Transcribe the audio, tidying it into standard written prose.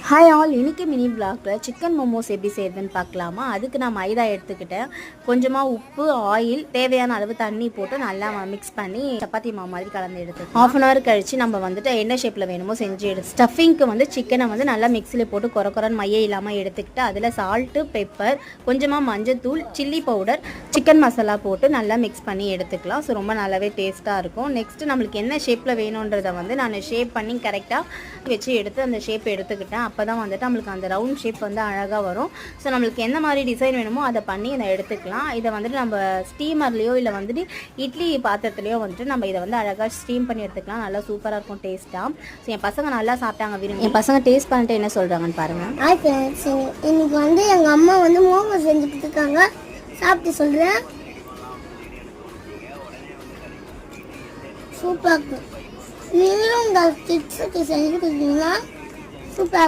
Hi all, இன்றைக்கி mini விளாகில் chicken momos எப்படி செய்யுதுன்னு பார்க்கலாமா. அதுக்கு நான் மைதா எடுத்துக்கிட்டேன், கொஞ்சமாக உப்பு, ஆயில், தேவையான அளவு தண்ணி போட்டு நல்லா மிக்ஸ் பண்ணி சப்பாத்தி மாவு மாதிரி கலந்து எடுத்து ½ அன் ஹவர் கழித்து நம்ம வந்துட்டு என்ன ஷேப்பில் வேணுமோ செஞ்சு எடுத்து ஸ்டஃபிங்க்கு சிக்கனை நல்லா மிக்ஸியில் போட்டு கொரன்னு மைய இல்லாமல் எடுத்துக்கிட்டு அதில் சால்ட்டு, பெப்பர், கொஞ்சமாக மஞ்சத்தூள், சில்லி பவுடர், சிக்கன் மசாலா போட்டு நல்லா மிக்ஸ் பண்ணி எடுத்துக்கலாம். ஸோ ரொம்ப நல்லாவே டேஸ்ட்டாக இருக்கும். நெக்ஸ்ட்டு நம்மளுக்கு என்ன ஷேப்பில் வேணுன்றதை நான் ஷேப் பண்ணி கரெக்டாக வச்சு எடுத்து அந்த ஷேப் எடுத்துக்கிட்டேன். அப்போ தான் வந்துட்டு நம்மளுக்கு அந்த ரவுண்ட் ஷேப் அழகாக வரும். ஸோ நம்மளுக்கு எந்த மாதிரி டிசைன் வேணுமோ அதை பண்ணி இதை எடுத்துக்கலாம். இதை நம்ம ஸ்டீமர்லேயோ இல்லை இட்லி பாத்திரத்துலையோ நம்ம இதை அழகாக ஸ்டீம் பண்ணி எடுத்துக்கலாம். நல்லா சூப்பராக இருக்கும் டேஸ்ட்டாக. ஸோ என் பசங்க நல்லா சாப்பிட்டாங்க, விரும்பி. என் பசங்க டேஸ்ட் பண்ணிட்டு என்ன சொல்கிறாங்கன்னு பாருங்கள். இன்னைக்கு எங்கள் அம்மா மோமோஸ் செஞ்சு கொடுத்துருக்காங்க, சாப்பிட்டு சொல்கிறேன். சூப்பராக இருக்கும். நீங்களும் உங்கள் கிட்ஸுக்கு செஞ்சு கொடுத்தீங்கன்னா சூப்பராக